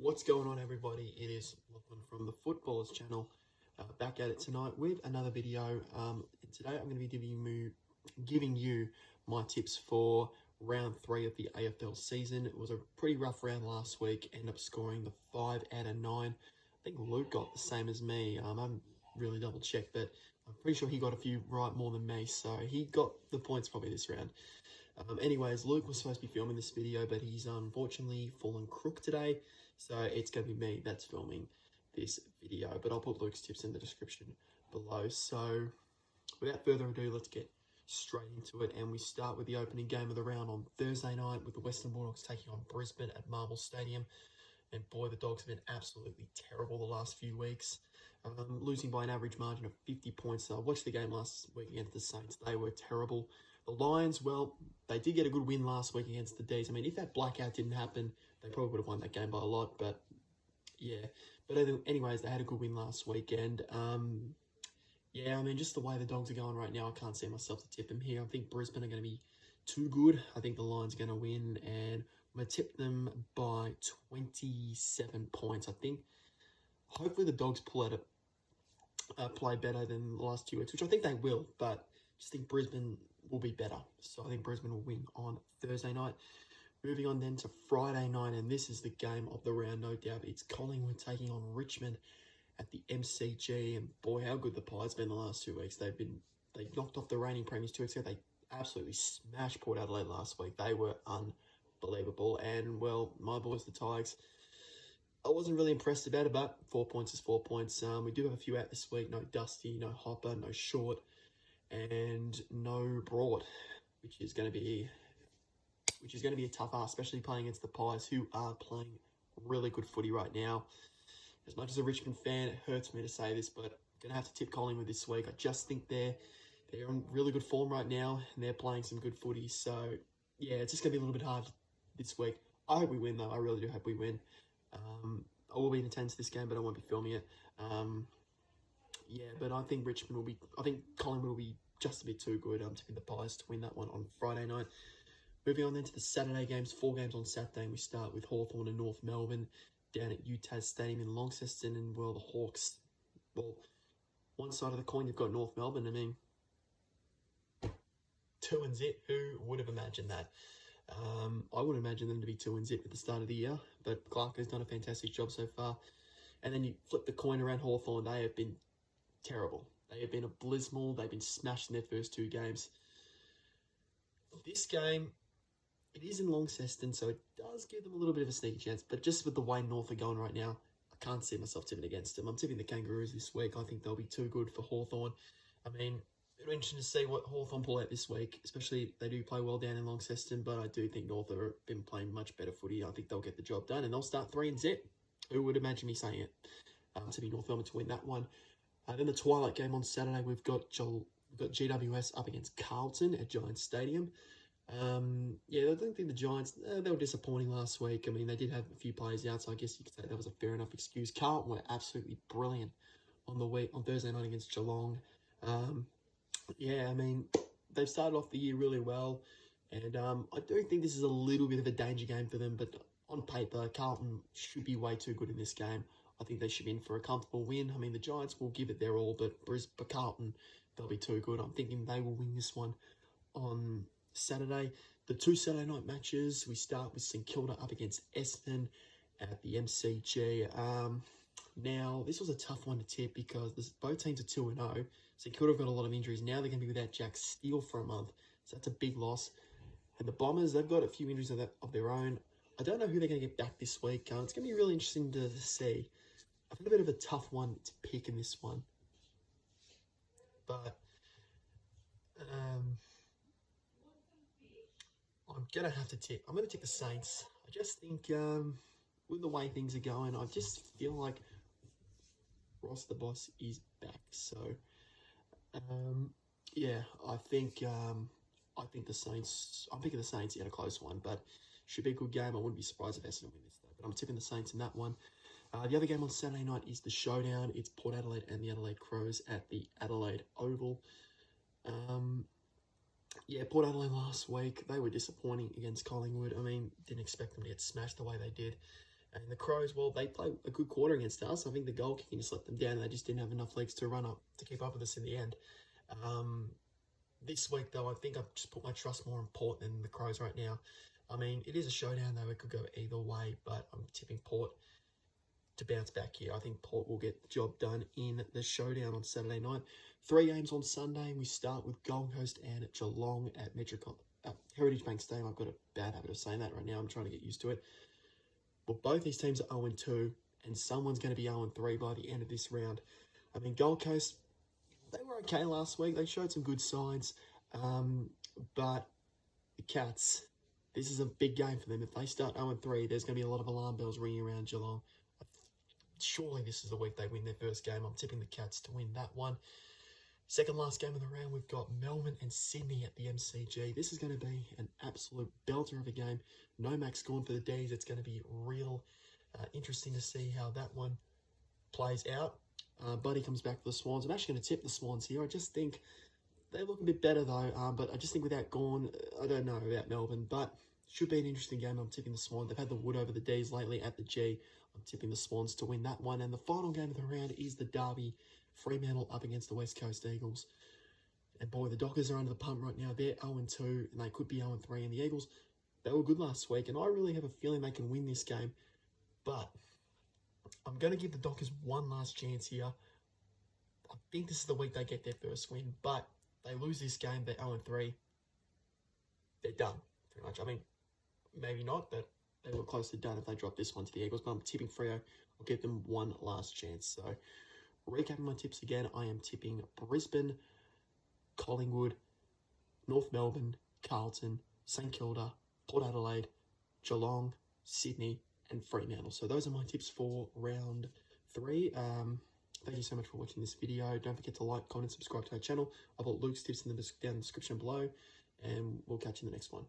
What's going on, everybody? It is Lachlan from the Footballers channel, back at it tonight with another video. Today I'm going to be giving you my tips for round 3 of the AFL season. It was a pretty rough round last week. Ended up scoring the 5 out of 9. I think Luke got the same as me. I haven't really double checked, but I'm pretty sure he got a few right more than me, so he got the points probably this round. Anyways, Luke was supposed to be filming this video, but he's unfortunately fallen crook today, so it's going to be me that's filming this video, but I'll put Luke's tips in the description below. So without further ado, let's get straight into it, and we start with the opening game of the round on Thursday night with the Western Bulldogs taking on Brisbane at Marvel Stadium. And boy, the Dogs have been absolutely terrible the last few weeks, losing by an average margin of 50 points. So I watched the game last week against the Saints. They were terrible. The Lions, well, they did get a good win last week against the D's. I mean, if that blackout didn't happen, they probably would have won that game by a lot, but yeah. But anyways, they had a good win last weekend. Yeah, I mean, just the way the Dogs are going right now, I can't see myself to tip them here. I think Brisbane are going to be too good. I think the Lions are going to win, and I'm going to tip them by 27 points, I think. Hopefully the Dogs pull out a play better than the last 2 weeks, which I think they will, but I just think Brisbane will be better. So I think Brisbane will win on Thursday night. Moving on then to Friday night, and this is the game of the round, no doubt. It's Collingwood taking on Richmond at the MCG, and boy, how good the Pies been the last 2 weeks. They knocked off the reigning premiers 2 weeks ago. They absolutely smashed Port Adelaide last week. They were unbelievable, and well, my boys, the Tigers, I wasn't really impressed about it, but 4 points is 4 points. We do have a few out this week. No Dusty, no Hopper, no Short, and no Broad, which is going to be a tough ask, especially playing against the Pies, who are playing really good footy right now. As much as a Richmond fan, it hurts me to say this, but I'm going to have to tip Collingwood this week. I just think they're in really good form right now, and they're playing some good footy. So, yeah, it's just going to be a little bit hard this week. I hope we win, though. I really do hope we win. I will be in attendance this game, but I won't be filming it. Yeah, but I think Collingwood will be just a bit too good. I'm tipping the Pies to win that one on Friday night. Moving on then to the Saturday games, 4 games on Saturday, and we start with Hawthorn and North Melbourne down at UTAS Stadium in Launceston. And well, the Hawks, well, one side of the coin, you've got North Melbourne. I mean, 2-0. Who would have imagined that? I would imagine them to be 2-0 at the start of the year, but Clark has done a fantastic job so far. And then you flip the coin around Hawthorn. They have been terrible. They have been abysmal. They've been smashed in their first 2 games. This game, it is in Launceston, so it does give them a little bit of a sneaky chance. But just with the way North are going right now, I can't see myself tipping against them. I'm tipping the Kangaroos this week. I think they'll be too good for Hawthorn. I mean, it'll be interesting to see what Hawthorn pull out this week, especially they do play well down in Launceston, but I do think North have been playing much better footy. I think they'll get the job done, and they'll start 3-0. Who would imagine me saying it? To be North Melbourne to win that one. Then the twilight game on Saturday, we've got GWS up against Carlton at Giants Stadium. Yeah, I don't think the Giants, they were disappointing last week. I mean, they did have a few players out, so I guess you could say that was a fair enough excuse. Carlton were absolutely brilliant on Thursday night against Geelong. Yeah, I mean, they've started off the year really well, and I do think this is a little bit of a danger game for them, but on paper, Carlton should be way too good in this game. I think they should be in for a comfortable win. I mean, the Giants will give it their all, but Carlton, they'll be too good. I'm thinking they will win this one on Saturday. The 2 Saturday night matches, we start with St Kilda up against Essendon at the MCG. Now, this was a tough one to tip because both teams are 2-0. St Kilda have got a lot of injuries. Now they're going to be without Jack Steele for a month, so that's a big loss. And the Bombers, they've got a few injuries of their own. I don't know who they're going to get back this week. It's going to be really interesting to see. I've had a bit of a tough one to pick in this one. But I'm going to have to tip. I'm going to tip the Saints. I just think with the way things are going, I just feel like Ross the Boss is back. So, yeah, I think the Saints, I'm picking the Saints in a close one, but should be a good game. I wouldn't be surprised if Essendon win this, though. But I'm tipping the Saints in that one. The other game on Saturday night is the showdown. It's Port Adelaide and the Adelaide Crows at the Adelaide Oval. Yeah, Port Adelaide last week, they were disappointing against Collingwood. I mean, didn't expect them to get smashed the way they did. And the Crows, well, they played a good quarter against us. I think the goal kicking just let them down, and they just didn't have enough legs to run up to keep up with us in the end. This week, though, I think I've just put my trust more in Port than the Crows right now. I mean, it is a showdown, though. It could go either way, but I'm tipping Port to bounce back here. I think Port will get the job done in the showdown on Saturday night. 3 games on Sunday. We start with Gold Coast and Geelong at Heritage Bank Stadium. I've got a bad habit of saying that right now. I'm trying to get used to it. But both these teams are 0-2, and someone's going to be 0-3 by the end of this round. I mean, Gold Coast, they were okay last week. They showed some good signs. But the Cats, this is a big game for them. If they start 0-3, there's going to be a lot of alarm bells ringing around Geelong. Surely this is the week they win their first game. I'm tipping the Cats to win that one. Second last game of the round, we've got Melbourne and Sydney at the MCG. This is going to be an absolute belter of a game. No Max Gawn for the D's. It's going to be real interesting to see how that one plays out. Buddy comes back for the Swans. I'm actually going to tip the Swans here. I just think they look a bit better though. But I just think without Gawn, I don't know about Melbourne. But should be an interesting game. I'm tipping the Swans. They've had the wood over the D's lately at the G. I'm tipping the Swans to win that one. And the final game of the round is the derby. Fremantle up against the West Coast Eagles. And boy, the Dockers are under the pump right now. They're 0-2 and they could be 0-3. And the Eagles, they were good last week. And I really have a feeling they can win this game. But I'm going to give the Dockers one last chance here. I think this is the week they get their first win. But they lose this game, they're 0-3. They're done, pretty much. I mean, maybe not, but they were close to done if they drop this one to the Eagles. But I'm tipping Freo. I'll give them one last chance. So, recapping my tips again, I am tipping Brisbane, Collingwood, North Melbourne, Carlton, St Kilda, Port Adelaide, Geelong, Sydney, and Fremantle. So those are my tips for round 3. Thank you so much for watching this video. Don't forget to like, comment, subscribe to our channel. I've got Luke's tips down in the description below, and we'll catch you in the next one.